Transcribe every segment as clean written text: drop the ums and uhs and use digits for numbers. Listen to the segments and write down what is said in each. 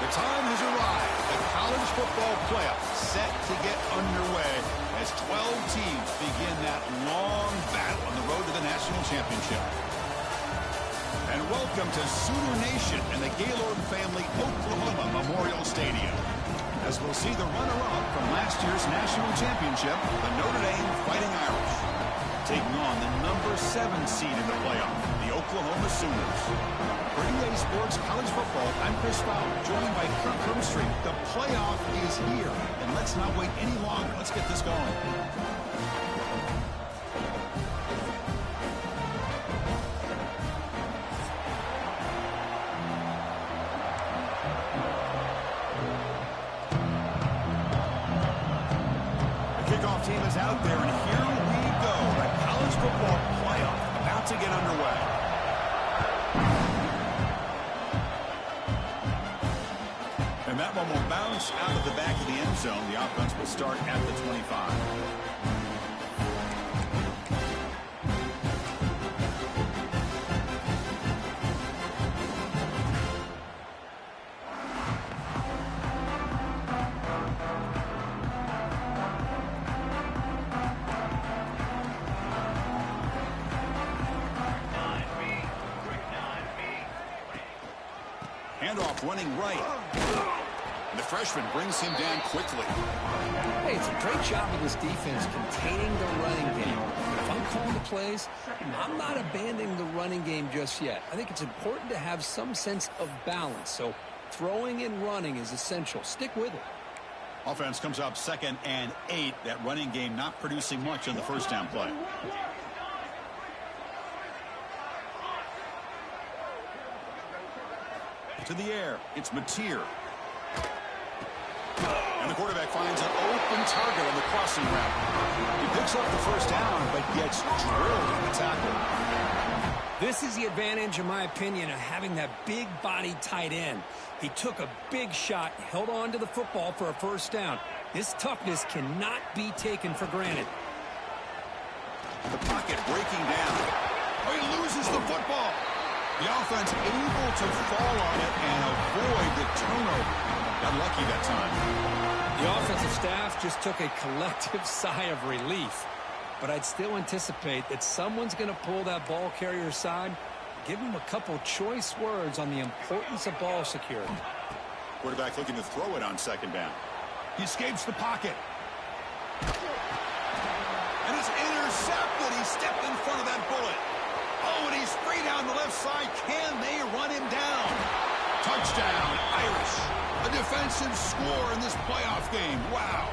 The time has arrived. The college football playoff set to get underway as 12 teams begin that long battle on the road to the national championship. And welcome to Sooner Nation and the Gaylord Family Oklahoma Memorial Stadium, as we'll see the runner-up from last year's national championship, the Notre Dame Fighting Irish, taking on the number 7 seed in the playoff, the Oklahoma Sooners. For EA Sports College Football, I'm Chris Fowler, joined by Kirk Hermstreet. The playoff is here, and let's not wait any longer. Let's get this going. Team is out there, and here we go. The college football playoff about to get underway. And that one will bounce out of the back of the end zone. The offense will start at the 25. Handoff running right. The freshman brings him down quickly. Hey, it's a great job of this defense containing the running game. But if I'm calling the plays, I'm not abandoning the running game just yet. I think it's important to have some sense of balance. So throwing and running is essential. Stick with it. Offense comes up 2nd and 8. That running game not producing much on the first down play. To the air, it's Mateer. And the quarterback finds an open target on the crossing route. He picks up the first down, but gets drilled in the tackle. This is the advantage, in my opinion, of having that big body tight end. He took a big shot, held on to the football for a first down. This toughness cannot be taken for granted. The pocket breaking down. Oh, he loses the football. The offense able to fall on it and avoid the turnover. Got lucky that time. The offensive staff just took a collective sigh of relief. But I'd still anticipate that someone's going to pull that ball carrier aside, give him a couple choice words on the importance of ball security. Quarterback looking to throw it on 2nd down. He escapes the pocket. And it's intercepted. He stepped in front of that bullet. Oh, and he's free down the left side. Can they run him down? Touchdown, Irish. A defensive score in this playoff game. Wow.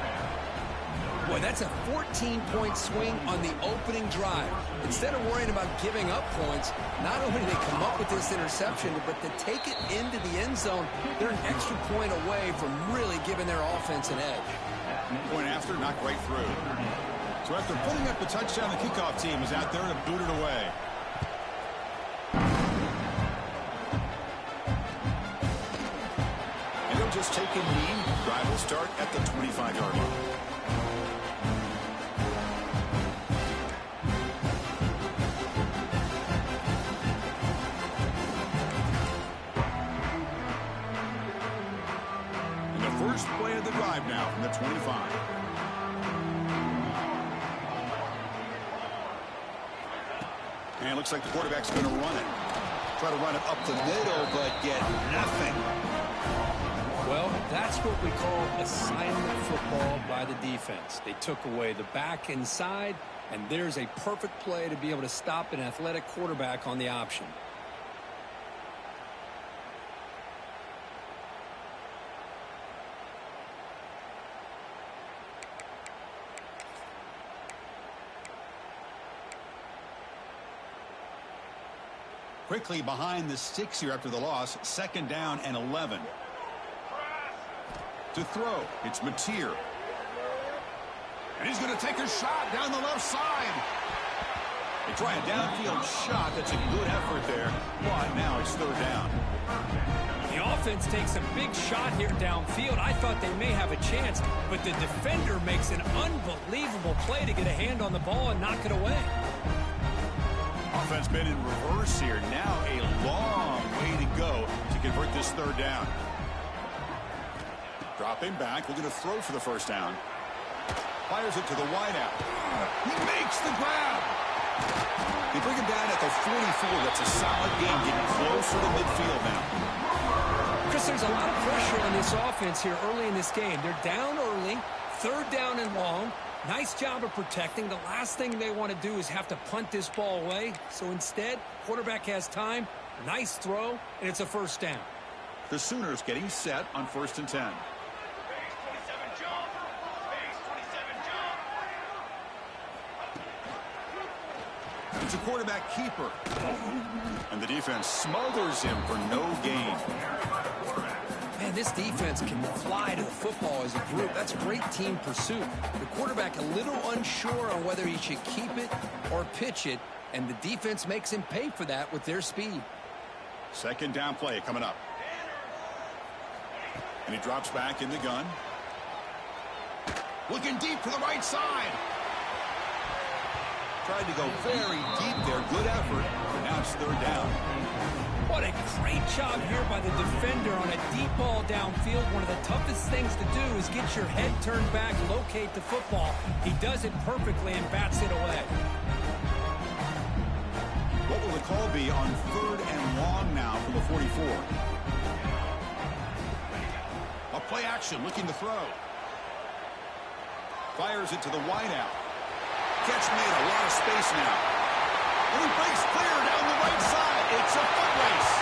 Boy, that's a 14-point swing on the opening drive. Instead of worrying about giving up points, not only did they come up with this interception, but to take it into the end zone, they're an extra point away from really giving their offense an edge. Point after, not right through. So after putting up the touchdown, the kickoff team is out there to boot it away. Just take a knee. Drive will start at the 25-yard line. And the first play of the drive now from the 25. And it looks like the quarterback's going to run it. Try to run it up the middle, but get nothing. Well, that's what we call assignment football by the defense. They took away the back inside, and there's a perfect play to be able to stop an athletic quarterback on the option. Quickly behind the sticks here after the loss. 2nd down and 11. To throw, it's Mateer. And he's going to take a shot down the left side. They try a downfield shot. That's a good effort there. But now it's 3rd down. The offense takes a big shot here downfield. I thought they may have a chance, but the defender makes an unbelievable play to get a hand on the ball and knock it away. Offense been in reverse here. Now a long way to go to convert this 3rd down. Dropping back, looking to throw for the first down. Fires it to the wideout. He makes the grab. They bring him down at the 44. That's a solid game, getting closer to midfield now. Chris, there's a lot of pressure on this offense here early in this game. They're down early, third down and long. Nice job of protecting. The last thing they want to do is have to punt this ball away. So instead, quarterback has time, nice throw, and it's a first down. The Sooners getting set on 1st and 10. It's a quarterback keeper. And the defense smothers him for no gain. Man, this defense can fly to the football as a group. That's great team pursuit. The quarterback a little unsure on whether he should keep it or pitch it, and the defense makes him pay for that with their speed. Second down play coming up. And he drops back in the gun. Looking deep to the right side. Tried to go very deep there. Good effort. But now it's third down. What a great job here by the defender on a deep ball downfield. One of the toughest things to do is get your head turned back, locate the football. He does it perfectly and bats it away. What will the call be on third and long now from the 44? A play action, looking to throw. Fires it to the wideout. Catch made, a lot of space now. And he breaks clear down the right side. It's a foot race.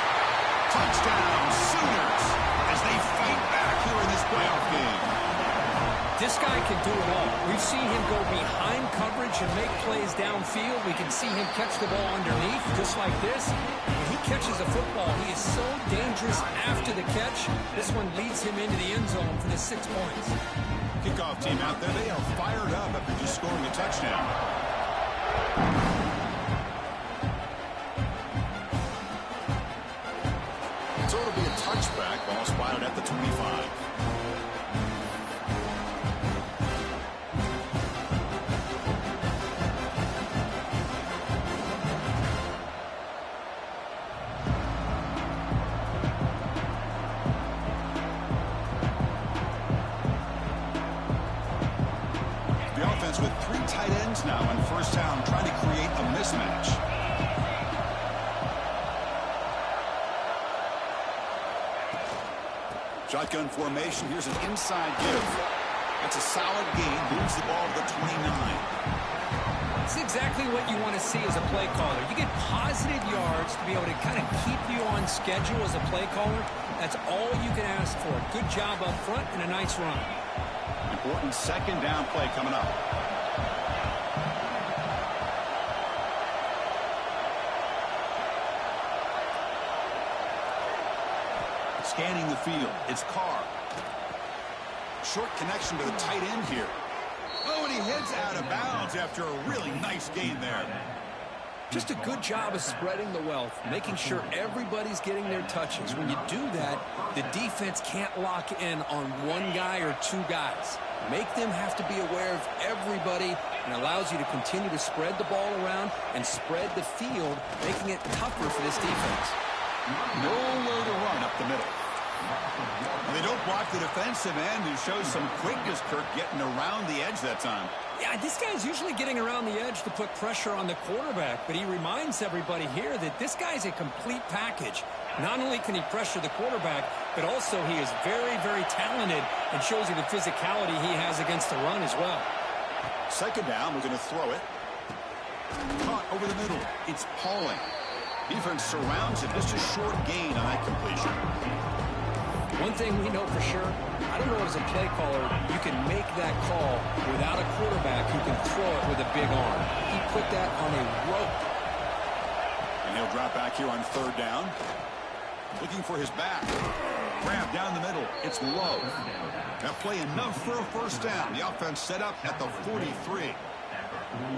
Touchdown, Sooners, as they fight back here in this playoff game. This guy can do it all. We've seen him go behind coverage and make plays downfield. We can see him catch the ball underneath, just like this. When he catches a football, he is so dangerous after the catch. This one leads him into the end zone for the 6 points. Kickoff team out there, they are fired up after just scoring a touchdown. So it'll be a touchback, ball spotted at the 25. With 3 tight ends now on first down, trying to create a mismatch. Shotgun formation. Here's an inside give. That's a solid gain. Moves the ball to the 29. It's exactly what you want to see as a play caller. You get positive yards to be able to kind of keep you on schedule as a play caller. That's all you can ask for. Good job up front and a nice run. Important second down play coming up. Scanning the field. It's Carr. Short connection to the tight end here. Oh, and he heads out of bounds after a really nice gain there. Just a good job of spreading the wealth, making sure everybody's getting their touches. When you do that, the defense can't lock in on one guy or 2 guys. Make them have to be aware of everybody, and allows you to continue to spread the ball around and spread the field, making it tougher for this defense. Nowhere to run up the middle. They don't block the defensive end, who shows some quickness, Kirk, getting around the edge that time. Yeah, this guy's usually getting around the edge to put pressure on the quarterback, but he reminds everybody here that this guy's a complete package. Not only can he pressure the quarterback, but also he is very, very talented and shows you the physicality he has against the run as well. Second down, we're going to throw it. Caught over the middle. It's Pauling. Defense surrounds it. Just a short gain on that completion. One thing we know for sure, I don't know as a play caller, you can make that call without a quarterback who can throw it with a big arm. He put that on a rope. And he'll drop back here on third down. Looking for his back. Grab down the middle. It's low. That play enough for a first down. The offense set up at the 43.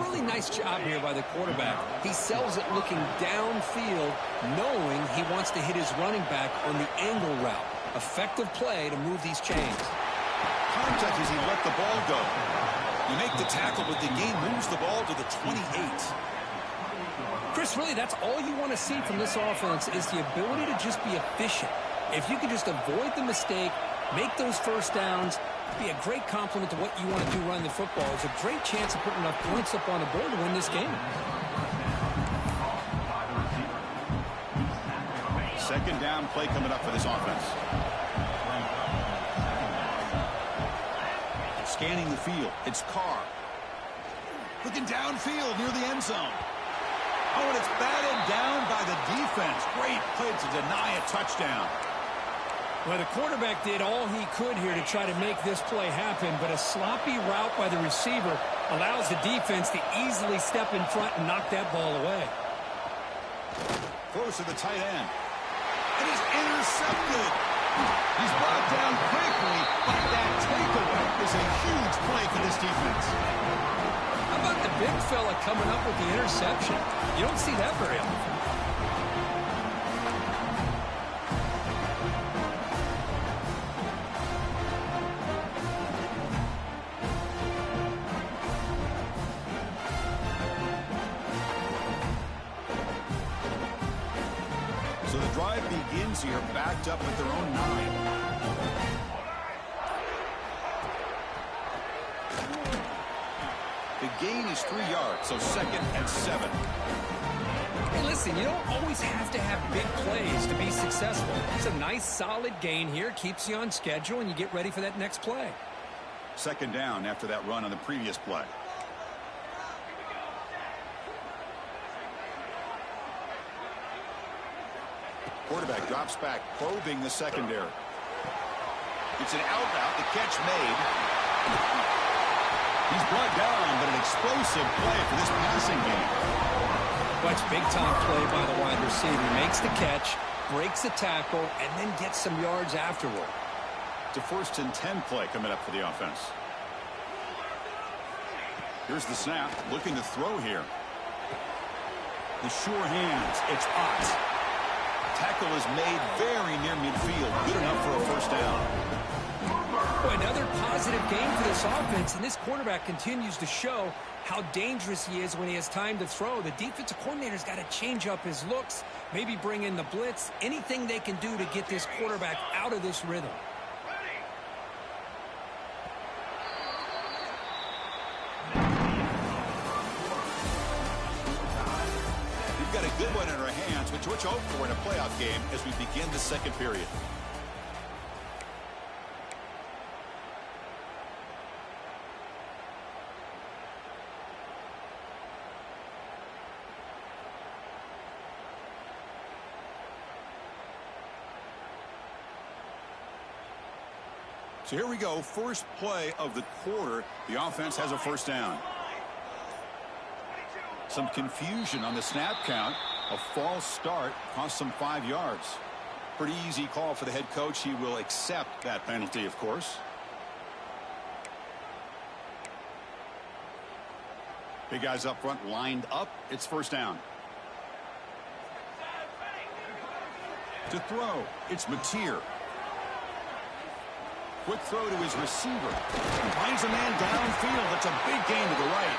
Really nice job here by the quarterback. He sells it looking downfield, knowing he wants to hit his running back on the angle route. Effective play to move these chains. Contact as he let the ball go. You make the tackle, but the game moves the ball to the 28. Chris, really, that's all you want to see from this offense is the ability to just be efficient. If you can just avoid the mistake, Make those first downs be a great compliment to what you want to do running the football. It's a great chance of putting enough points up on the board to win this game. Second down play coming up for this offense. Scanning the field. It's Carr. Looking downfield near the end zone. Oh, and it's batted down by the defense. Great play to deny a touchdown. Well, the quarterback did all he could here to try to make this play happen, but a sloppy route by the receiver allows the defense to easily step in front and knock that ball away. Throws to the tight end. And he's intercepted. He's brought down quickly, but that takeaway is a huge play for this defense. How about the big fella coming up with the interception? You don't see that very often. So the drive begins here, backed up at their own 9. The gain is 3 yards, so 2nd and 7. Hey, listen, you don't always have to have big plays to be successful. It's a nice, solid gain here, keeps you on schedule, and you get ready for that next play. 2nd down after that run on the previous play. Quarterback drops back, probing the secondary. It's an out route, the catch made. He's brought down, but an explosive play for this passing game. Watch big-time play by the wide receiver. Makes the catch, breaks the tackle, and then gets some yards afterward. It's a 1st and 10 play coming up for the offense. Here's the snap, looking to throw here. The sure hands, it's Ott. Tackle is made very near midfield. Good enough for a 1st down. Boy, another positive game for this offense, and this quarterback continues to show how dangerous he is when he has time to throw. The defensive coordinator's got to change up his looks, maybe bring in the blitz, anything they can do to get this quarterback out of this rhythm. We've got a good one in our hands, which we're hope for in a playoff game as we begin the 2nd period. So here we go, first play of the quarter. The offense has a 1st down. Some confusion on the snap count. A false start cost them 5 yards. Pretty easy call for the head coach. He will accept that penalty, of course. Big guys up front lined up. It's 1st down. To throw, it's Mateer. Quick throw to his receiver. Finds a man downfield. That's a big gain to the right.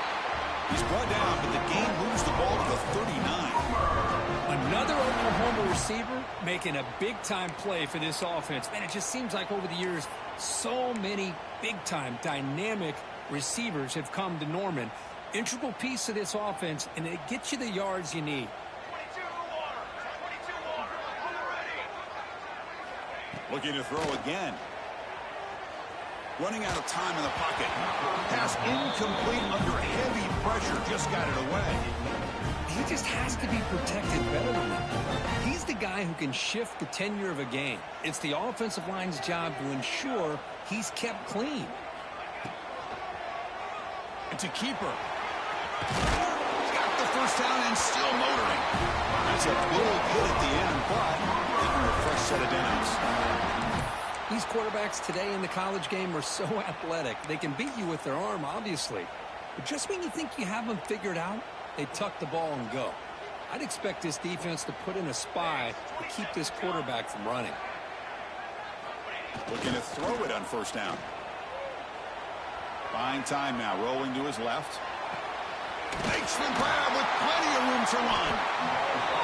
He's brought down, but the gain moves the ball to the 39. Another Oklahoma receiver making a big-time play for this offense. Man, it just seems like over the years, so many big-time, dynamic receivers have come to Norman. Integral piece of this offense, and it gets you the yards you need. Looking to throw again. Running out of time in the pocket. Pass incomplete under heavy pressure. Just got it away. He just has to be protected better than that. He's the guy who can shift the tenure of a game. It's the offensive line's job to ensure he's kept clean. It's a keeper. He's got the 1st down and still motoring. That's a big hit at the end, but getting a fresh set of downs. These quarterbacks today in the college game are so athletic. They can beat you with their arm, obviously. But just when you think you have them figured out, they tuck the ball and go. I'd expect this defense to put in a spy to keep this quarterback from running. Looking to throw it on 1st down. Fine time now, rolling to his left. Makes the grab with plenty of room to run.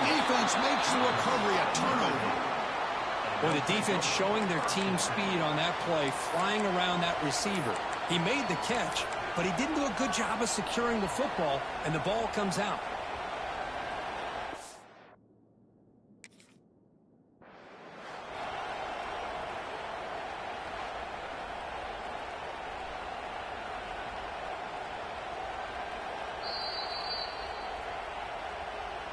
Defense makes the recovery a turnover. Well, the defense showing their team speed on that play, flying around that receiver. He made the catch, but he didn't do a good job of securing the football, and the ball comes out.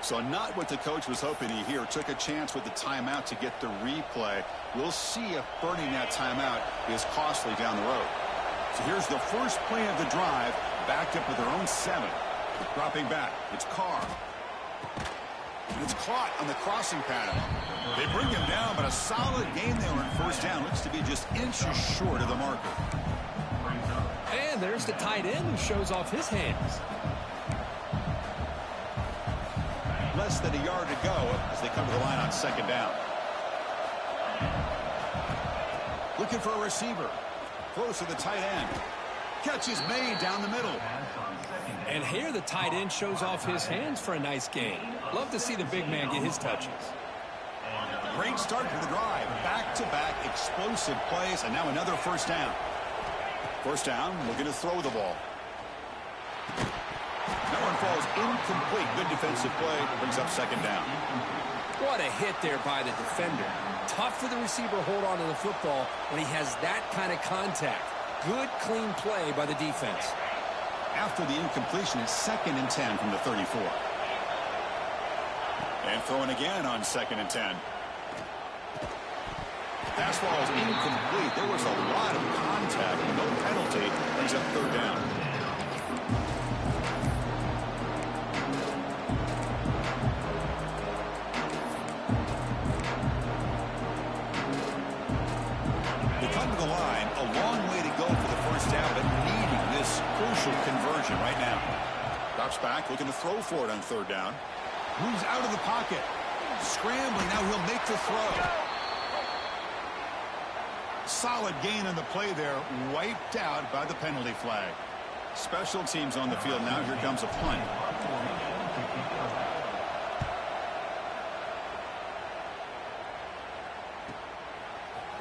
So not what the coach was hoping to hear. Took a chance with the timeout to get the replay. We'll see if burning that timeout is costly down the road. So here's the first play of the drive, backed up with their own 7. Dropping back, it's Carr. And it's caught on the crossing pattern. They bring him down, but a solid game there on first down. Looks to be just inches short of the marker. And there's the tight end who shows off his hands. Less than a yard to go as they come to the line on second down. Looking for a receiver. Close to the tight end. Catch is made down the middle. And here the tight end shows off his hands for a nice gain. Love to see the big man get his touches. Great start to the drive. Back-to-back explosive plays, and now another first down. First down, looking to throw the ball. That one falls incomplete. Good defensive play. Brings up second down. What a hit there by the defender. Tough for the receiver to hold on to the football when he has that kind of contact. Good, clean play by the defense. After the incompletion, it's 2nd and 10 from the 34. And throwing again on 2nd and 10. Pass ball is incomplete. There was a lot of contact. No penalty. Brings up third down. The line, a long way to go for the first down, but needing this crucial conversion right now. Drops back, looking to throw for it on third down. Moves out of the pocket. Scrambling, now he'll make the throw. Solid gain on the play there, wiped out by the penalty flag. Special teams on the field now. Here comes a punt.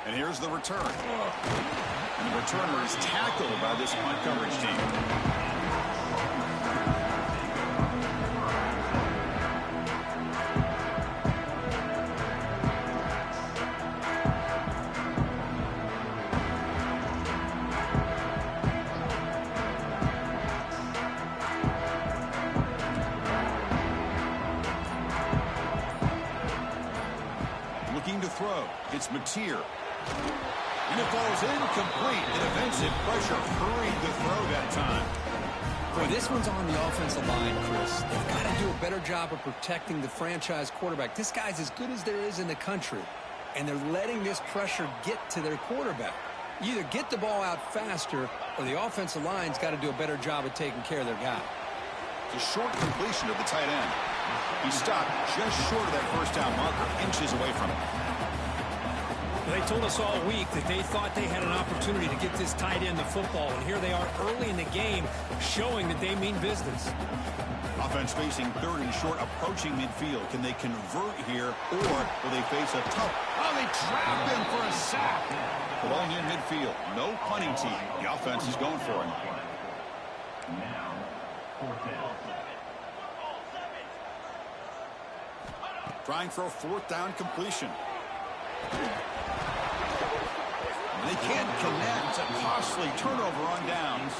And here's the return. And the returner is tackled by this punt coverage team. Looking to throw. It's Mateer. And it falls incomplete. The defensive pressure hurried the throw that time. Boy, this one's on the offensive line, Chris. They've got to do a better job of protecting the franchise quarterback. This guy's as good as there is in the country, and they're letting this pressure get to their quarterback. You either get the ball out faster, or the offensive line's got to do a better job of taking care of their guy. The short completion of the tight end. He stopped just short of that first down marker, inches away from it. They told us all week that they thought they had an opportunity to get this tight end the football, and here they are early in the game showing that they mean business. Offense facing 3rd and short, approaching midfield. Can they convert here, or will they face a tough... Oh, they trapped him for a sack. The ball near midfield. No punting team. The offense is going for it. Trying for a 4th down completion. They can't connect. A costly turnover on downs.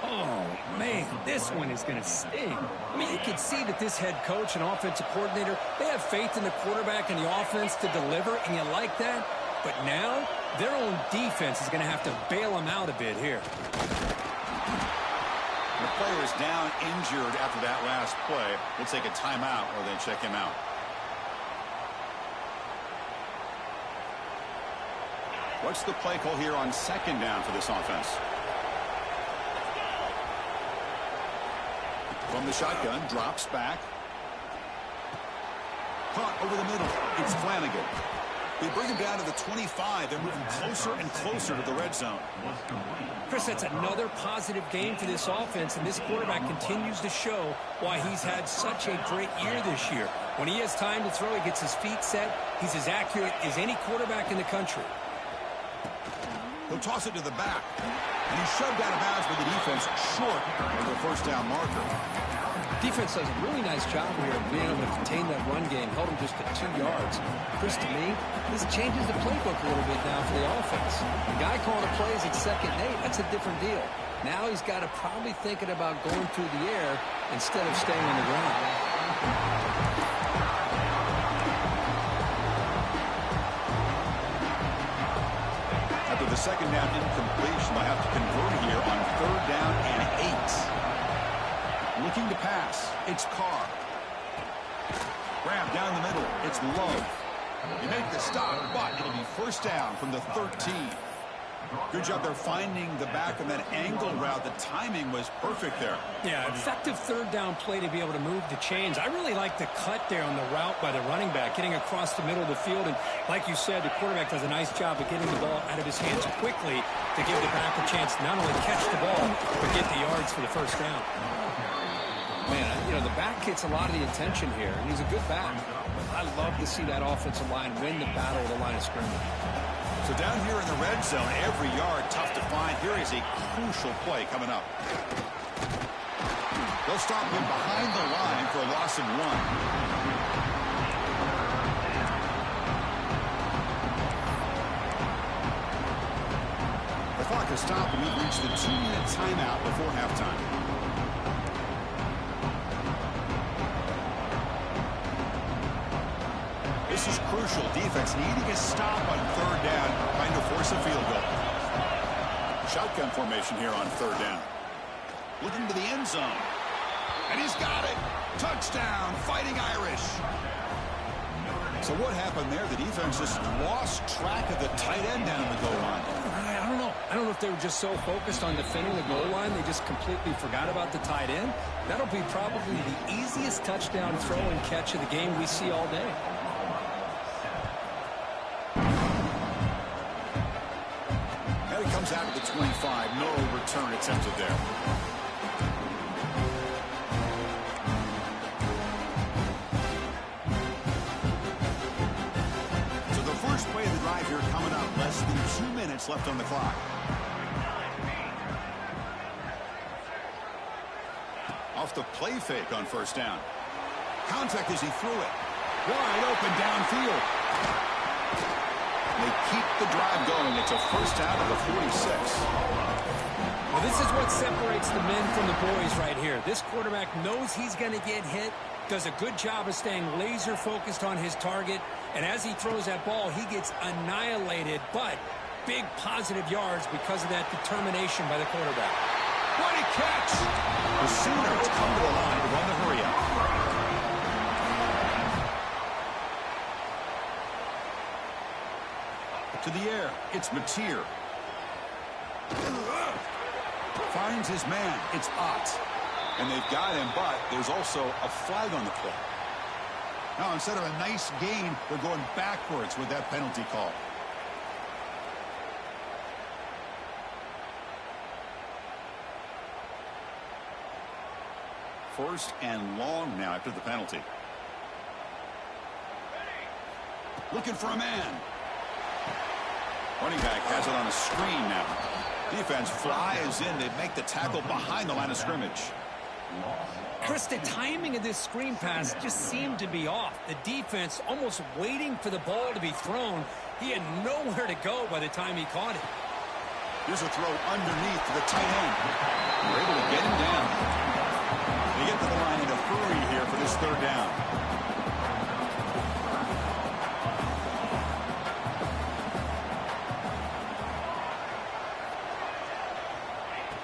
Oh, man, this one is going to sting. I mean, you can see that this head coach and offensive coordinator, they have faith in the quarterback and the offense to deliver, and you like that. But now, their own defense is going to have to bail them out a bit here. The player is down injured after that last play. We'll take a timeout or then check him out. What's the play call here on 2nd down for this offense? From the shotgun, drops back. Caught over the middle. It's Flanagan. They bring him down to the 25. They're moving closer and closer to the red zone. Chris, that's another positive game for this offense, and this quarterback continues to show why he's had such a great year this year. When he has time to throw, he gets his feet set. He's as accurate as any quarterback in the country. He'll toss it to the back, and he's shoved out of bounds with the defense short of the first down marker. Defense does a really nice job here of being able to contain that run game, held him just at 2 yards. Chris, to me, this changes the playbook a little bit now for the offense. The guy calling the plays at 2nd and 8, that's a different deal. Now he's got to probably thinking about going through the air instead of staying on the ground. After the 2nd down incompletion, they'll have to convert here on 3rd down and 8. Looking to pass, it's Carr. Grab down the middle, it's Love. You make the stop, but it'll be first down from the 13. Good job there finding the back of that angle route. The timing was perfect there. Yeah, effective 3rd down play to be able to move the chains. I really like the cut there on the route by the running back, getting across the middle of the field. And like you said, the quarterback does a nice job of getting the ball out of his hands quickly to give the back a chance to not only catch the ball, but get the yards for the first down. Man, you know, the back gets a lot of the attention here, and he's a good back. I love to see that offensive line win the battle of the line of scrimmage. So down here in the red zone, every yard tough to find. Here is a crucial play coming up. They'll stop him behind the line for a loss of 1. The clock has stopped, and we've reached the 2-minute timeout before halftime. This is crucial. Defense needing a stop on 3rd down, trying to force a field goal. Shotgun formation here on 3rd down. Looking to the end zone. And he's got it. Touchdown, Fighting Irish. So what happened there? The defense just lost track of the tight end down the goal line. I don't know. I don't know if they were just so focused on defending the goal line, they just completely forgot about the tight end. That'll be probably the easiest touchdown throw and catch of the game we see all day. Comes out of the 25. No return attempted there. So the first play of the drive here coming up. Less than 2 minutes left on the clock. Off the play fake on first down. Contact as he threw it. Wide open downfield. They keep the drive going. It's a first down of the 46. Well, this is what separates the men from the boys right here. This quarterback knows he's going to get hit, does a good job of staying laser focused on his target, and as he throws that ball, he gets annihilated, but big positive yards because of that determination by the quarterback. What a catch! The Sooners come to the line to run the hurry-up. To the air, it's Mateer. Finds his man, it's Ott. And they've got him, but there's also a flag on the play. Now, instead of a nice gain, they're going backwards with that penalty call. First and long now after the penalty. Looking for a man. Running back has it on a screen now. Defense flies in. They make the tackle behind the line of scrimmage. Chris, the timing of this screen pass just seemed to be off. The defense almost waiting for the ball to be thrown. He had nowhere to go by the time he caught it. Here's a throw underneath to the tight end. They're able to get him down. They get to the line in a hurry here for this 3rd down.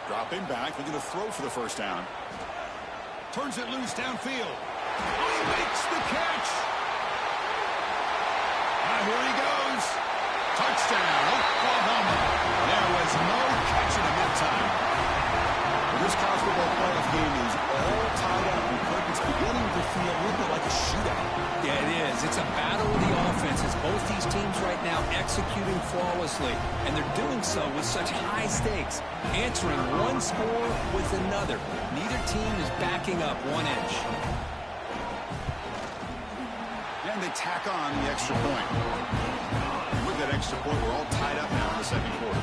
Dropping back, looking to throw for the first down. Turns it loose downfield. Oh, he makes the catch. Now here he goes. Touchdown, Oklahoma. There was no catching him that time. This college football playoff game is all tied up. The curtain's beginning to making it a little bit like a shootout. Yeah, it is. It's a battle of the offenses. Both these teams right now executing flawlessly, and they're doing so with such high stakes, answering one score with another. Neither team is backing up 1 inch. And they tack on the extra point. With that extra point, we're all tied up now in the second quarter.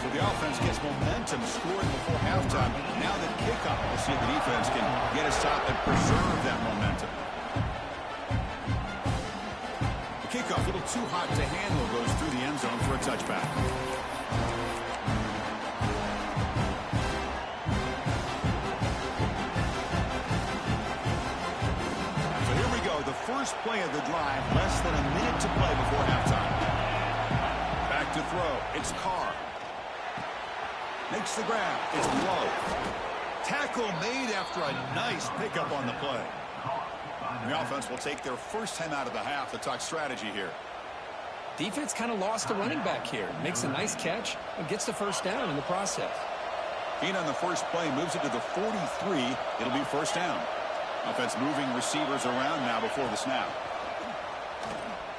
So the offense gets momentum scoring before halftime. Now the kickoff, we'll see if the defense can get a stop and preserve that momentum. The kickoff, a little too hot to handle, goes through the end zone for a touchback. So here we go, the first play of the drive, less than a minute to play before halftime. Back to throw, it's Carr. Makes the grab. It's low. Tackle made after a nice pickup on the play. And the offense will take their first time out of the half to talk strategy here. Defense kind of lost the running back here. Makes a nice catch and gets the first down in the process. Keen on the first play, moves it to the 43. It'll be first down. Offense moving receivers around now before the snap.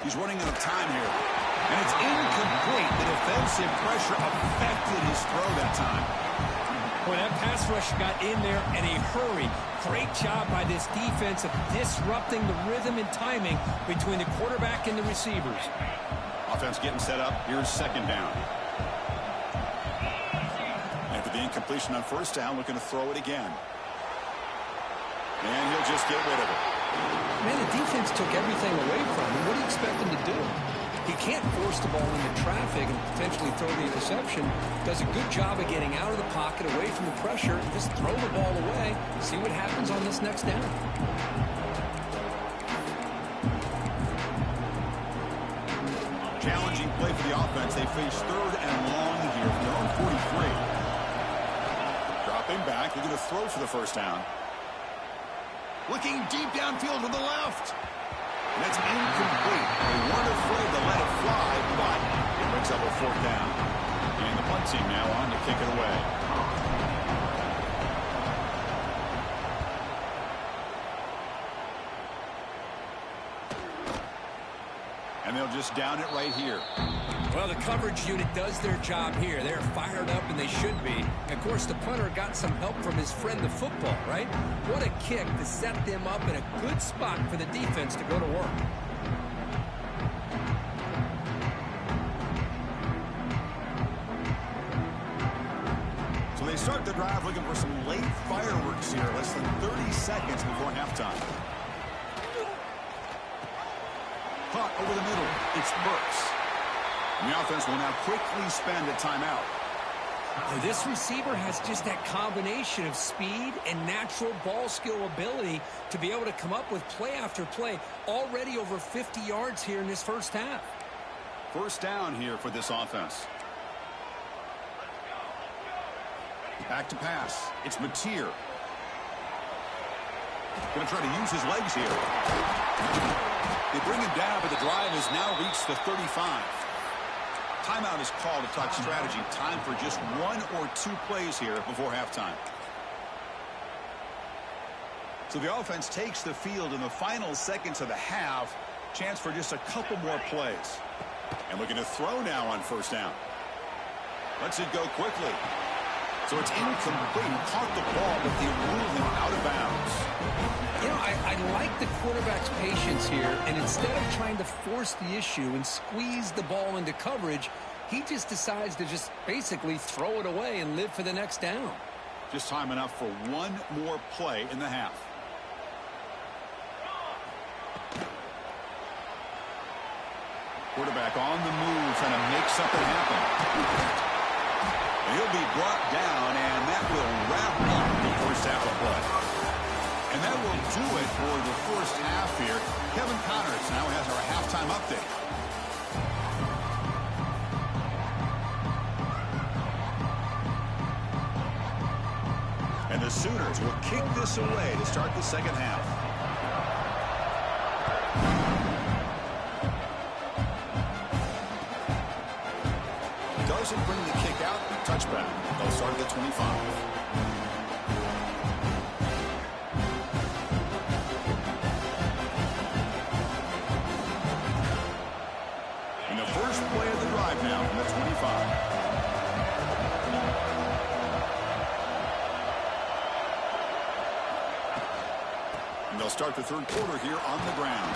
He's running out of time here. And it's incomplete. The defensive pressure affected his throw that time. Boy, that pass rush got in there in a hurry. Great job by this defense of disrupting the rhythm and timing between the quarterback and the receivers. Offense getting set up. Here's second down. After the incompletion on first down, looking to throw it again. And he'll just get rid of it. Man, the defense took everything away from him. What do you expect him to do? He can't force the ball into traffic and potentially throw the interception. Does a good job of getting out of the pocket, away from the pressure, and just throw the ball away. See what happens on this next down. Challenging play for the offense. They face third and long here from their own 43. Dropping back, looking to throw for the first down. Looking deep downfield to the left. And that's incomplete. They weren't afraid to let it fly, but it brings up a fourth down. And the punt team now on to kick it away. And they'll just down it right here. Well, the coverage unit does their job here. They're fired up, and they should be. Of course, the punter got some help from his friend, the football, right? What a kick to set them up in a good spot for the defense to go to work. So they start the drive looking for some late fireworks here, less than 30 seconds before halftime. Caught over the middle. It's Burks. And the offense will now quickly spend a timeout. This receiver has just that combination of speed and natural ball skill ability to be able to come up with play after play. Already over 50 yards here in this first half. First down here for this offense. Back to pass. It's Mateer. Going to try to use his legs here. They bring him down, but the drive has now reached the 35. Timeout is called to talk strategy. Time for just one or two plays here before halftime. So the offense takes the field in the final seconds of the half. Chance for just a couple more plays. And looking to throw now on first down. Lets it go quickly. So it's incomplete. Caught the ball, but they ruled him out of bounds. You know, I like the quarterback's patience here, and instead of trying to force the issue and squeeze the ball into coverage, he just decides to just basically throw it away and live for the next down. Just time enough for one more play in the half. Quarterback on the move, trying to make something happen. He'll be brought down, and that will wrap up the first half of play. And that will do it for the first half here. Kevin Connors now has our halftime update. And the Sooners will kick this away to start the second half. Doesn't bring the kick out. Touchback. They'll start at the 25. And they'll start the third quarter here on the ground.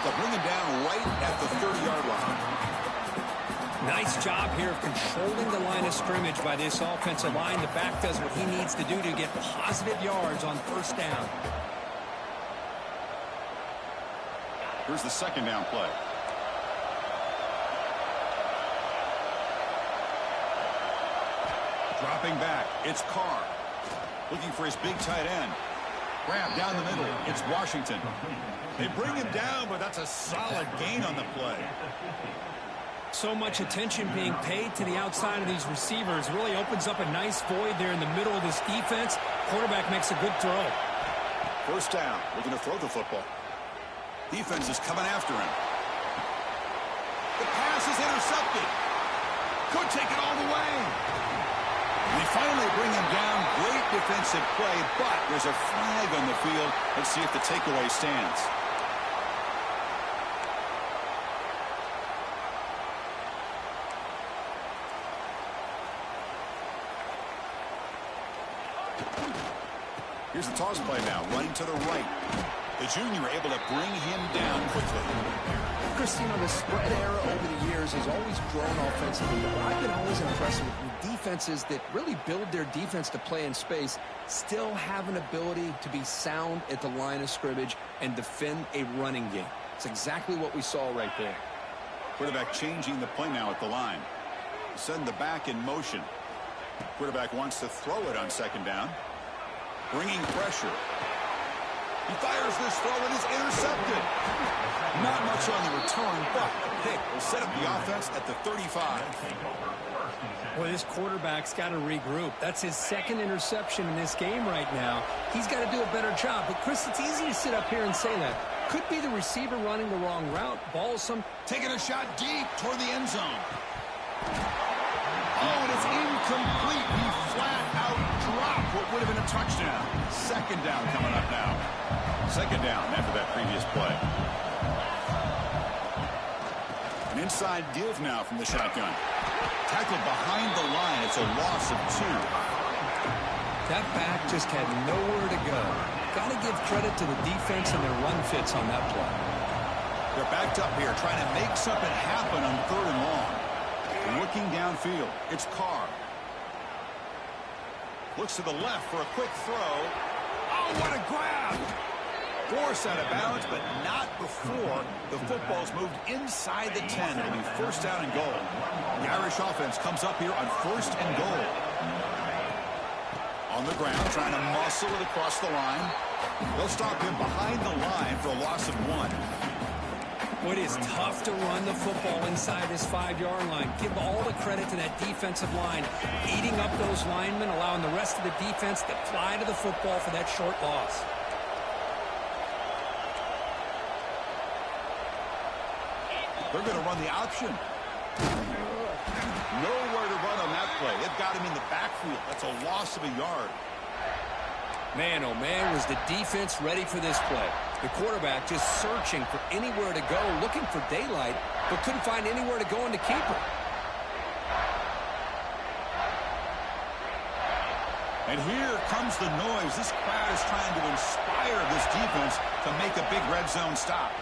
They'll bring him down right at the 30-yard line. Nice job here of controlling the line of scrimmage by this offensive line. The back does what he needs to do to get positive yards on first down. Here's the second down play. Dropping back, it's Carr. Looking for his big tight end. Grab down the middle, it's Washington. They bring him down, but that's a solid gain on the play. So much attention being paid to the outside of these receivers. Really opens up a nice void there in the middle of this defense. Quarterback makes a good throw. First down, looking to throw the football. Defense is coming after him. The pass is intercepted. Could take it all the way. They finally bring him down. Great defensive play, but there's a flag on the field. Let's see if the takeaway stands. Here's the toss play now, running to the right. The junior able to bring him down quickly. Christine, the spread era over the years has always grown offensively, but I've been always impressed with defenses that really build their defense to play in space, still have an ability to be sound at the line of scrimmage and defend a running game. It's exactly what we saw right there. Quarterback changing the play now at the line. Send the back in motion. Quarterback wants to throw it on second down. Bringing pressure. He fires this throw and is intercepted. Not much on the return, but a pick will set up the offense at the 35. Well, this quarterback's got to regroup. That's his second interception in this game right now. He's got to do a better job. But, Chris, it's easy to sit up here and say that. Could be the receiver running the wrong route. Taking a shot deep toward the end zone. Oh, and it's incomplete. He flat out dropped what would have been a touchdown. Second down coming up now. Second down after that previous play. An inside give now from the shotgun. Tackled behind the line. It's a loss of 2. That back just had nowhere to go. Got to give credit to the defense and their run fits on that play. They're backed up here trying to make something happen on third and long. Looking downfield, it's Carr. Looks to the left for a quick throw. Oh, what a grab! Force out of bounds, but not before the football's moved inside the 10. It'll be first down and goal. The Irish offense comes up here on first and goal. On the ground, trying to muscle it across the line. They'll stop him behind the line for a loss of 1. It is tough to run the football inside this 5-yard line. Give all the credit to that defensive line, eating up those linemen, allowing the rest of the defense to fly to the football for that short loss. They're going to run the option. Nowhere to run on that play. They've got him in the backfield. That's a loss of a yard. Man, oh man, was the defense ready for this play. The quarterback just searching for anywhere to go, looking for daylight, but couldn't find anywhere to go in the keeper. And here comes the noise. This crowd is trying to inspire this defense to make a big red zone stop.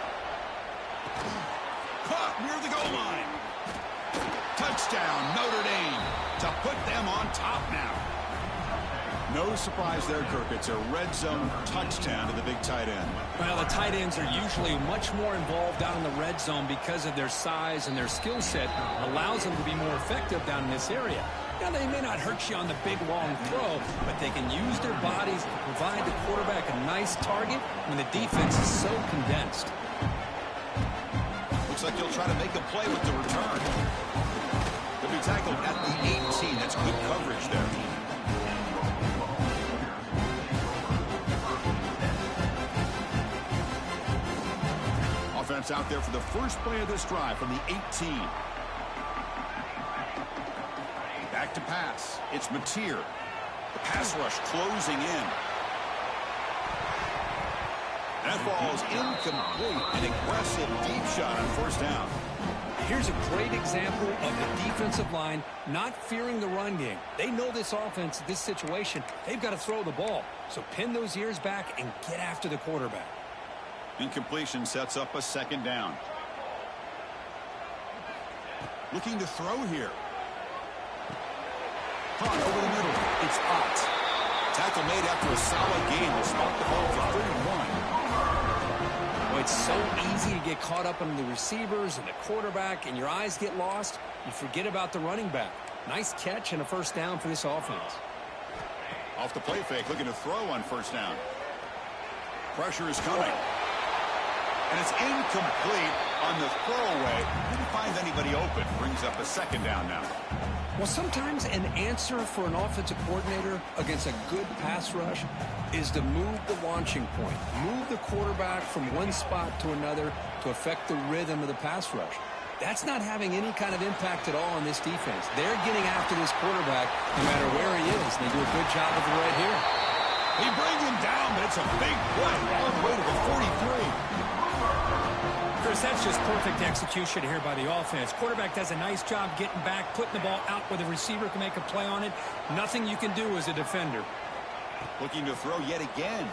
Caught near the goal line. Touchdown, Notre Dame, to put them on top now. No surprise there, Kirk. It's a red zone touchdown to the big tight end. Well, the tight ends are usually much more involved down in the red zone because of their size and their skill set allows them to be more effective down in this area. Now, they may not hurt you on the big, long throw, but they can use their bodies to provide the quarterback a nice target when the defense is so condensed. Looks like he'll try to make a play with the return. He'll be tackled at the 18. That's good coverage there. Offense out there for the first play of this drive from the 18. Back to pass. It's Mateer. The pass rush closing in. That ball is incomplete. An aggressive deep shot on first down. Here's a great example of the defensive line not fearing the run game. They know this offense, this situation, they've got to throw the ball. So pin those ears back and get after the quarterback. Incompletion sets up a second down. Looking to throw here. Caught over the middle. It's out. Tackle made after a solid gain. Will spot the ball for 31. Well, it's so easy to get caught up on the receivers and the quarterback, and your eyes get lost. You forget about the running back. Nice catch and a first down for this offense. Off the play fake, looking to throw on first down. Pressure is coming. And it's incomplete on the throwaway. Didn't find anybody open. Brings up a second down now. Well, sometimes an answer for an offensive coordinator against a good pass rush is to move the launching point. Move the quarterback from one spot to another to affect the rhythm of the pass rush. That's not having any kind of impact at all on this defense. They're getting after this quarterback no matter where he is. They do a good job of it right here. He brings him down, but it's a big play all the way to the 43. Chris, that's just perfect execution here by the offense. Quarterback does a nice job getting back, putting the ball out where the receiver can make a play on it. Nothing you can do as a defender. Looking to throw yet again.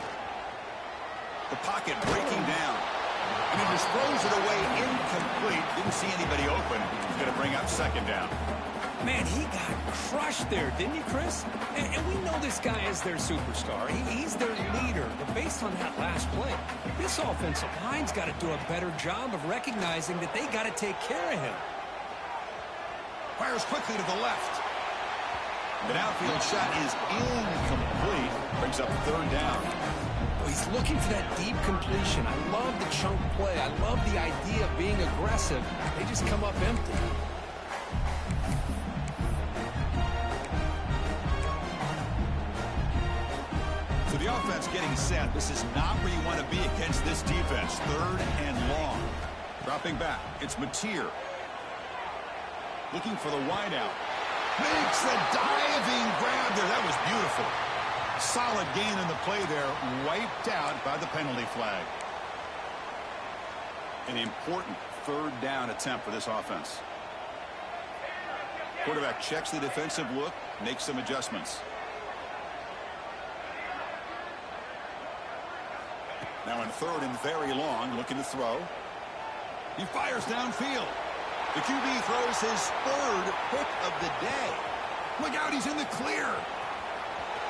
The pocket breaking down. And he just throws it away incomplete. Didn't see anybody open. He's going to bring up second down. Man, he got crushed there, didn't he, Chris? And we know this guy is their superstar. He's their leader. But based on that last play, this offensive line's got to do a better job of recognizing that they got to take care of him. Fires quickly to the left. The outfield shot is incomplete. Brings up third down. Well, he's looking for that deep completion. I love the chunk play. I love the idea of being aggressive. They just come up empty. So the offense getting set. This is not where you want to be against this defense. Third and long. Dropping back. It's Mateer. Looking for the wideout. Makes a diving grab there. That was beautiful. Solid gain in the play there. Wiped out by the penalty flag. An important third down attempt for this offense. Quarterback checks the defensive look. Makes some adjustments. Now in third and very long. Looking to throw. He fires downfield. The QB throws his third pick of the day. Look out, he's in the clear.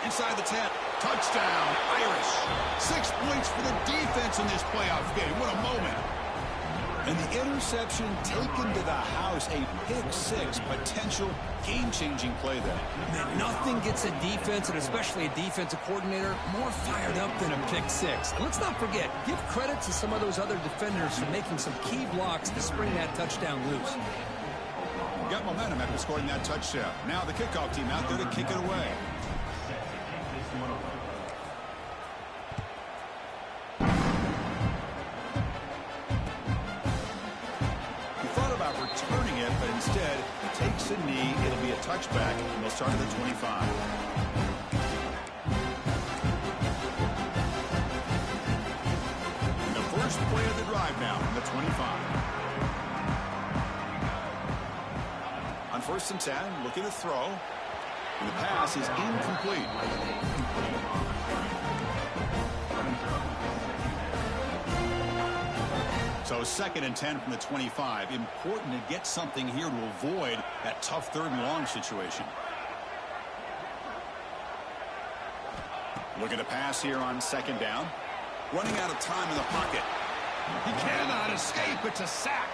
Inside the 10. Touchdown, Irish. 6 points for the defense in this playoff game. What a moment. And the interception taken to the house. A pick six. Potential game-changing play there. Man, nothing gets a defense, and especially a defensive coordinator, more fired up than a pick six. And let's not forget, give credit to some of those other defenders for making some key blocks to spring that touchdown loose. Got momentum after scoring that touchdown. Now the kickoff team out there to kick it away. Returning it, but instead takes a knee. It'll be a touchback, and they'll start at the 25. And the first play of the drive now from the 25. On first and 10, looking to throw. And the pass is incomplete. So second and 10 from the 25. Important to get something here to avoid that tough third and long situation. Looking to pass here on second down. Running out of time in the pocket. He cannot escape. It's a sack.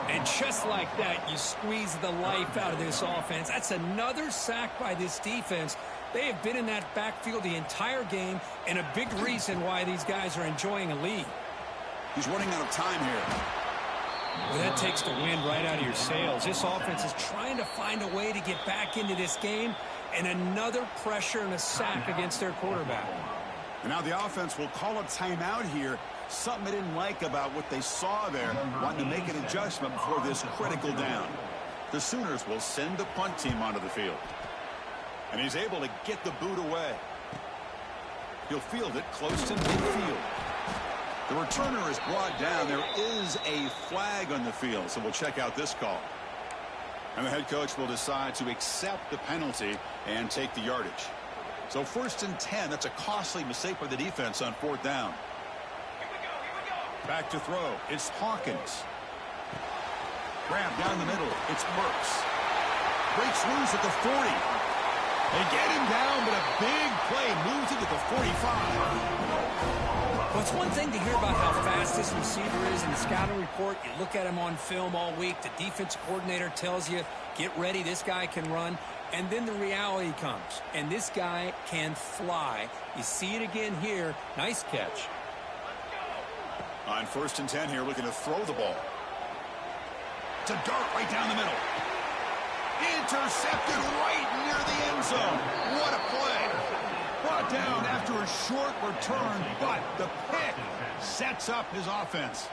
And just like that, you squeeze the life out of this offense. That's another sack by this defense. They have been in that backfield the entire game, and a big reason why these guys are enjoying a lead. He's running out of time here. Well, that takes the wind right out of your sails. This offense is trying to find a way to get back into this game, and another pressure and a sack against their quarterback. And now the offense will call a timeout here. Something they didn't like about what they saw there. Wanting to make an adjustment before this critical down. The Sooners will send the punt team onto the field. And he's able to get the boot away. He'll field it close to midfield. The returner is brought down. There is a flag on the field, so we'll check out this call. And the head coach will decide to accept the penalty and take the yardage. So 1st and 10. That's a costly mistake by the defense on 4th down. Back to throw. It's Hawkins. Grab down the middle. It's Burks. Breaks loose at the 40. They get him down, but a big play moves it to the 45. Well, it's one thing to hear about how fast this receiver is in the scouting report. You look at him on film all week. The defensive coordinator tells you, get ready, this guy can run. And then the reality comes, and this guy can fly. You see it again here. Nice catch. On 1st and 10 here, looking to throw the ball. It's a dart right down the middle. Intercepted right near the end zone. What a play. Brought down after a short return, but the pick sets up his offense.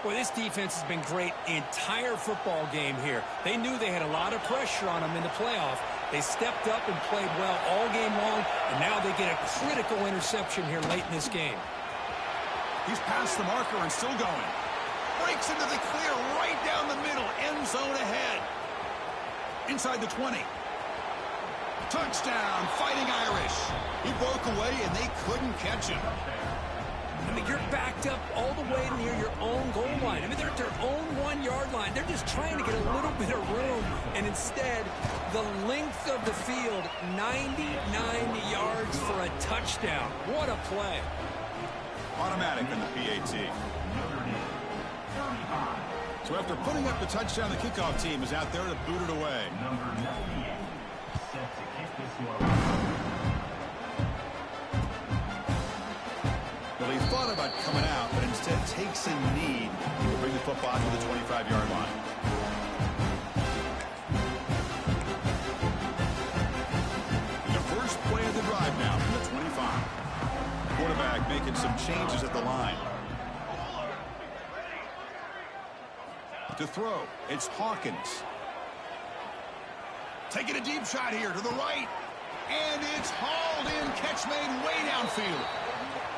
Well, this defense has been great the entire football game here. They knew they had a lot of pressure on them in the playoff. They stepped up and played well all game long, and now they get a critical interception here late in this game. He's past the marker and still going. Breaks into the clear right down the middle. End zone ahead. Inside the 20. Touchdown, Fighting Irish. He broke away, and they couldn't catch him. I mean, you're backed up all the way near your own goal line. I mean, they're at their own 1-yard line. They're just trying to get a little bit of room, and instead, the length of the field, 99 yards for a touchdown. What a play. Automatic in the PAT. So after putting up the touchdown, the kickoff team is out there to boot it away. Well, he thought about coming out, but instead takes a knee to bring the football to the 25-yard line. And the first play of the drive now from the 25. Quarterback making some changes at the line. To throw, it's Hawkins. Taking a deep shot here to the right. And it's hauled in. Catch made way downfield.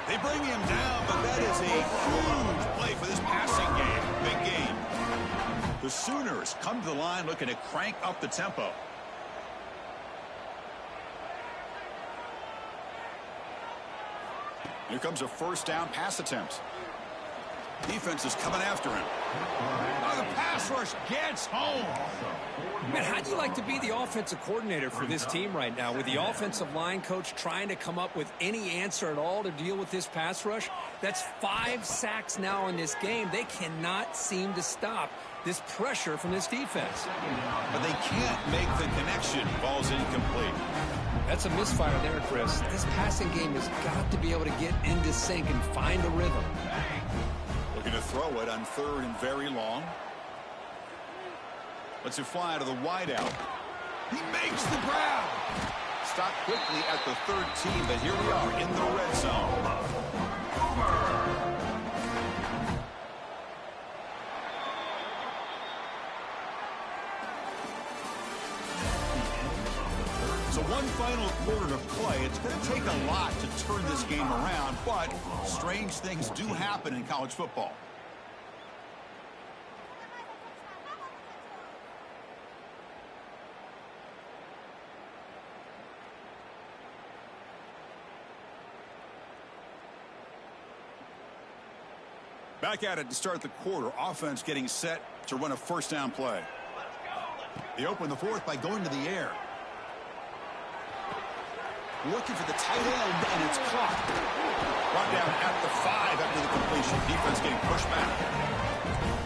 They bring him down, but that is a huge play for this passing game. Big game. The Sooners come to the line looking to crank up the tempo. Here comes a 1st down pass attempt. Defense is coming after him. Oh, the pass rush gets home. Man, how'd you like to be the offensive coordinator for this team right now with the offensive line coach trying to come up with any answer at all to deal with this pass rush? That's 5 sacks now in this game. They cannot seem to stop this pressure from this defense. But they can't make the connection. Ball's incomplete. That's a misfire there, Chris. This passing game has got to be able to get into sync and find a rhythm. Looking to throw it on 3rd and very long. Lets it fly to the wideout. He makes the grab. Stopped quickly at the 13, but here we are in the red zone. So one final quarter to play. It's going to take a lot to turn this game around, but strange things do happen in college football. Back at it to start the quarter. Offense getting set to run a 1st down play. They open the 4th by going to the air. Looking for the tight end, and it's caught. Brought down at the 5 after the completion. Defense getting pushed back.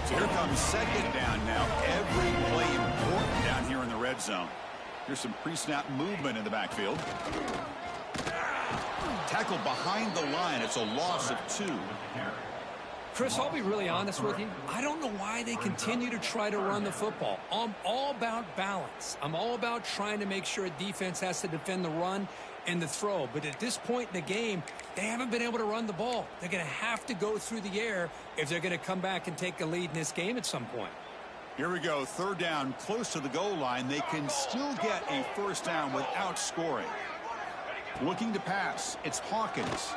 So here comes 2nd down now. Every play important down here in the red zone. Here's some pre-snap movement in the backfield. Tackled behind the line. It's a loss of 2. Chris, I'll be really honest with you. I don't know why they continue to try to run the football. I'm all about balance. I'm all about trying to make sure a defense has to defend the run and the throw. But at this point in the game, they haven't been able to run the ball. They're going to have to go through the air if they're going to come back and take a lead in this game at some point. Here we go. 3rd down, close to the goal line. They can still get a 1st down without scoring. Looking to pass. It's Hawkins.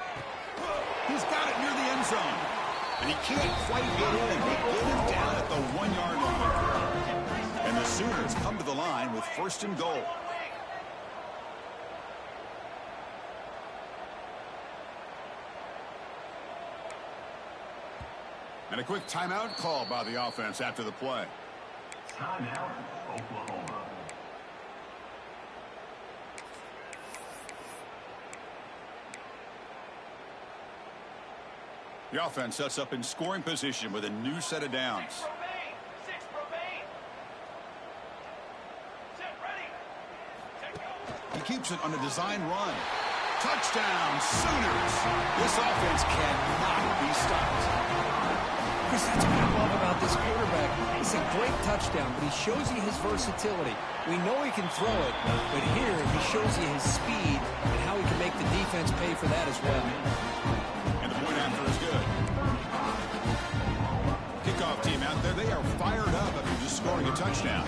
He's got it near the end zone. And he can't quite get in. They get him down at the 1-yard line. And the Sooners come to the line with 1st and goal. And a quick timeout call by the offense after the play. Timeout, Oklahoma. The offense sets up in scoring position with a new set of downs. He keeps it on a design run. Touchdown, Sooners! This offense cannot be stopped. Chris, that's what I love about this quarterback. It's a great touchdown, but he shows you his versatility. We know he can throw it, but here he shows you his speed and how he can make the defense pay for that as well. And the point after is good. Kickoff team out there, they are fired up after just scoring a touchdown.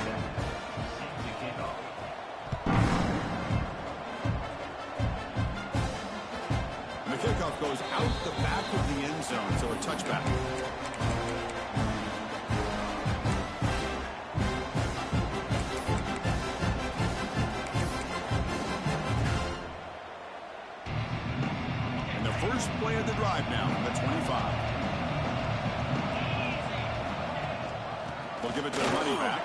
And the kickoff goes out the back of the end zone, so a touchback. First play of the drive now from the 25. They'll give it to the running back.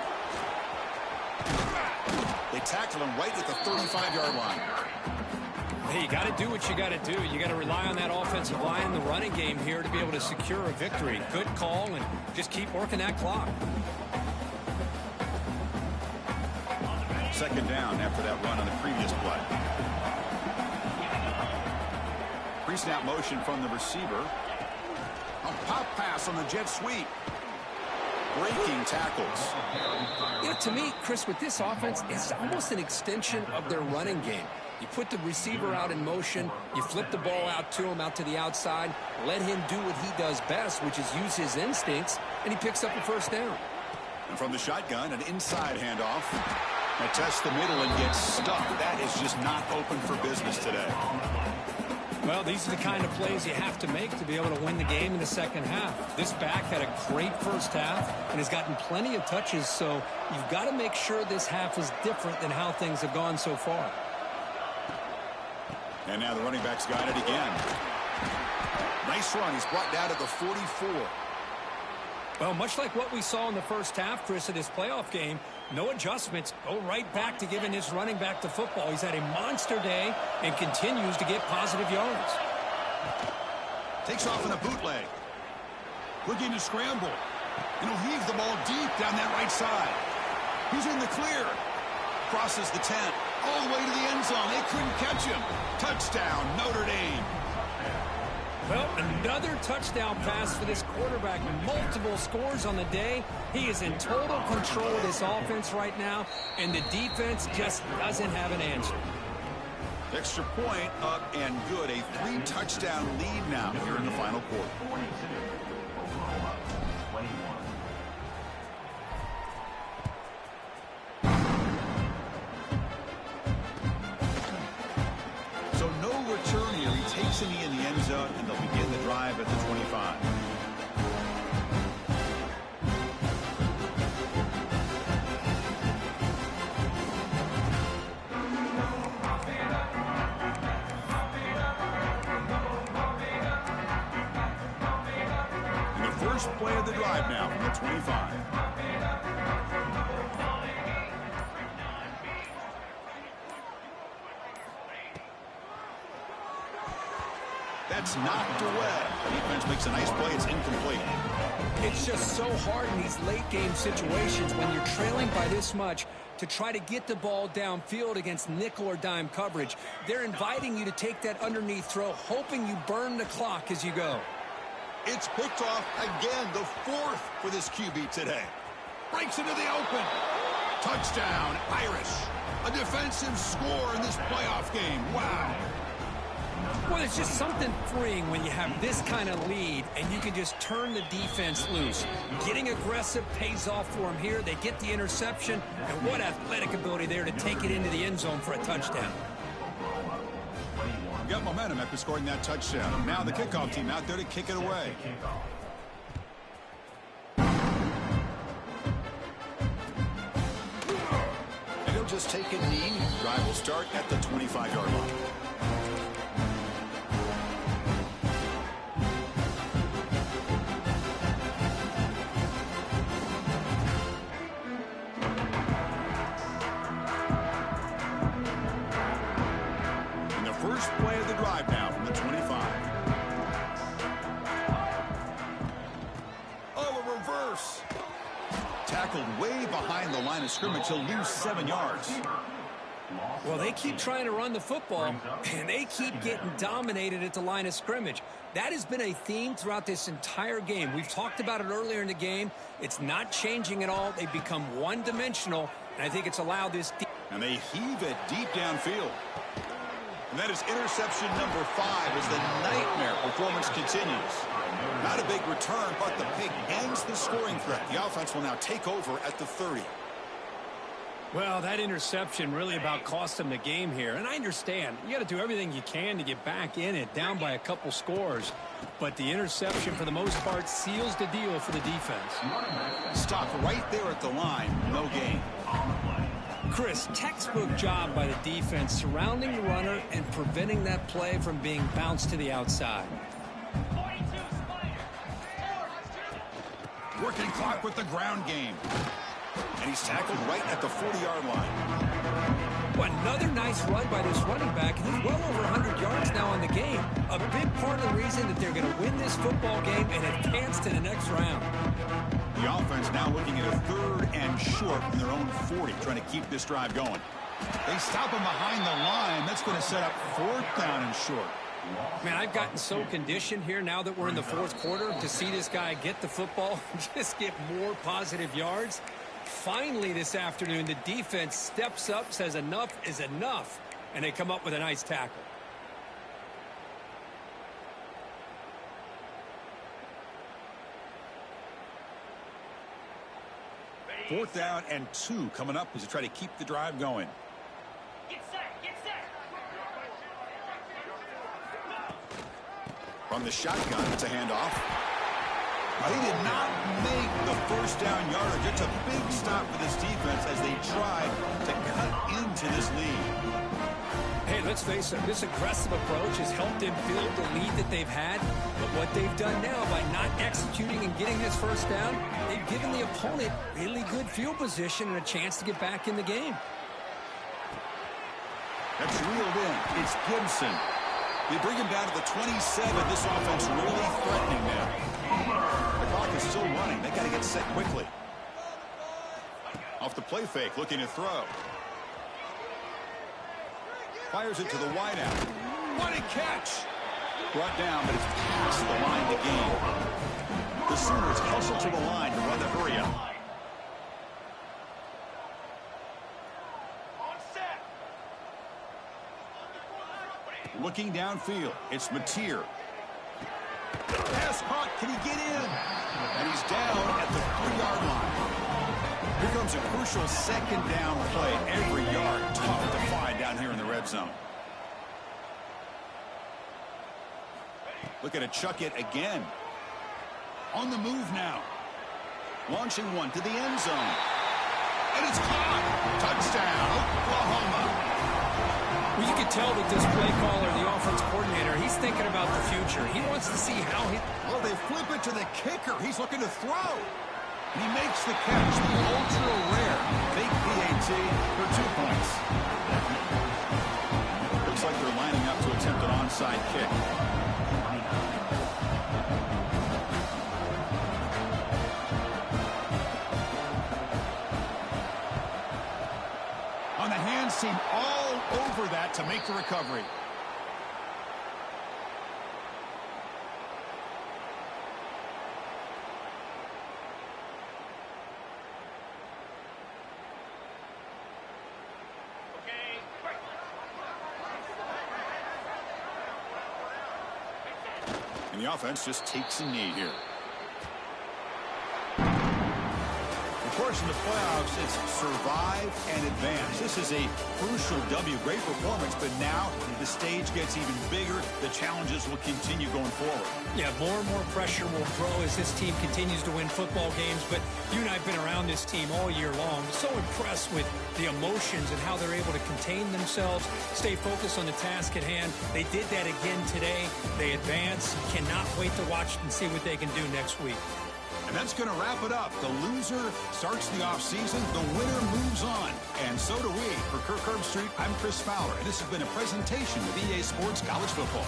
They tackle him right at the 35-yard line. Hey, you got to do what you got to do. You got to rely on that offensive line, the running game here to be able to secure a victory. Good call, and just keep working that clock. 2nd down after that run on the previous play. Pre-snap motion from the receiver. A pop pass on the jet sweep. Breaking tackles. You know, to me, Chris, with this offense, it's almost an extension of their running game. You put the receiver out in motion, you flip the ball out to him, out to the outside, let him do what he does best, which is use his instincts, and he picks up a 1st down. And from the shotgun, an inside handoff. Now test the middle and gets stuck. That is just not open for business today. Well, these are the kind of plays you have to make to be able to win the game in the 2nd half. This back had a great 1st half and has gotten plenty of touches, so you've got to make sure this half is different than how things have gone so far. And now the running back's got it again. Nice run. He's brought down to the 44. Well, much like what we saw in the 1st half, Chris, of this playoff game, no adjustments. Go right back to giving his running back the football. He's had a monster day and continues to get positive yards. Takes off in a bootleg. Looking to scramble. And he'll heave the ball deep down that right side. He's in the clear. Crosses the 10. All the way to the end zone. They couldn't catch him. Touchdown, Notre Dame. Well, another touchdown pass for this quarterback. Multiple scores on the day. He is in total control of this offense right now, and the defense just doesn't have an answer. Extra point up and good. A 3-touchdown lead now here in the final quarter. So no return here. He takes in the end zone, and they'll begin the drive at the 25. First play of the drive now from the 25. That's knocked away. Defense makes a nice play. It's incomplete. It's just so hard in these late-game situations when you're trailing by this much to try to get the ball downfield against nickel or dime coverage. They're inviting you to take that underneath throw, hoping you burn the clock as you go. It's picked off again, the 4th for this QB today. Breaks into the open. Touchdown, Irish. A defensive score in this playoff game. Wow. Well, it's just something freeing when you have this kind of lead and you can just turn the defense loose. Getting aggressive pays off for them here. They get the interception, and what athletic ability there to take it into the end zone for a touchdown. got momentum after scoring that touchdown. Now the kickoff team out there to kick it away. And he'll just take a knee. Drive will start at the 25-yard line. First play of the drive now from the 25. Oh, a reverse. Tackled way behind the line of scrimmage. He'll lose 7 yards. Well, they keep trying to run the football, and they keep getting dominated at the line of scrimmage. That has been a theme throughout this entire game. We've talked about it earlier in the game. It's not changing at all. They've become one-dimensional, and I think it's allowed this. And they heave it deep downfield. And that is interception number 5 as the nightmare performance continues. Not a big return, but the pick ends the scoring threat. The offense will now take over at the 30. Well, that interception really about cost them the game here. And I understand. You got to do everything you can to get back in it, down by a couple scores. But the interception, for the most part, seals the deal for the defense. Stop right there at the line. No gain. Chris, textbook job by the defense surrounding the runner and preventing that play from being bounced to the outside. Working clock with the ground game. And he's tackled right at the 40-yard line. Well, another nice run by this running back. He's well over 100 yards now on the game. A big part of the reason that they're going to win this football game and advance to the next round. The offense now looking at a 3rd and short from their own 40, trying to keep this drive going. They stop him behind the line. That's going to set up 4th down and short. Man, I've gotten so conditioned here now that we're in the 4th quarter to see this guy get the football and just get more positive yards. Finally this afternoon, the defense steps up, says enough is enough, and they come up with a nice tackle. 4th down and 2 coming up as they try to keep the drive going. Get set, get set. From the shotgun, it's a handoff. They did not make the 1st down yardage. It's a big stop for this defense as they tried to cut into this lead. Hey, let's face it, this aggressive approach has helped them build the lead that they've had. But what they've done now by not executing and getting this 1st down, they've given the opponent really good field position and a chance to get back in the game. That's reeled in. It's Gibson. They bring him down to the 27. This offense really threatening them. The clock is still running. They got to get set quickly. Off the play fake, looking to throw. Fires it to the wideout. What a catch! Brought down, but it's past the line to gain. The Sooners hustle to the line to run the hurry up. Looking downfield, it's Mateer. Pass caught, can he get in? And he's down at the 3-yard line. Here comes a crucial 2nd down play. Every yard tough to find down here in the red zone. Looking to chuck it again. On the move now. Launching one to the end zone. And it's caught. Touchdown, Oklahoma. Well, you can tell with this play caller, the offense coordinator, he's thinking about the future. He wants to see how he... Well, they flip it to the kicker. He's looking to throw. And he makes the catch, the ultra-rare fake PAT for 2 points. Looks like they're lining up to attempt an onside kick. On the hands seem all over that to make the recovery. And the offense just takes a knee here. The course, in the playoffs, it's survive and advance. This is a crucial W. Great performance, but now the stage gets even bigger. The challenges will continue going forward. Yeah, more and more pressure will grow as this team continues to win football games, but you and I have been around this team all year long. So impressed with the emotions and how they're able to contain themselves, stay focused on the task at hand. They did that again today. They advance. Cannot wait to watch and see what they can do next week. And that's going to wrap it up. The loser starts the offseason. The winner moves on. And so do we. For Kirk Herbstreit, I'm Chris Fowler. And this has been a presentation of EA Sports College Football.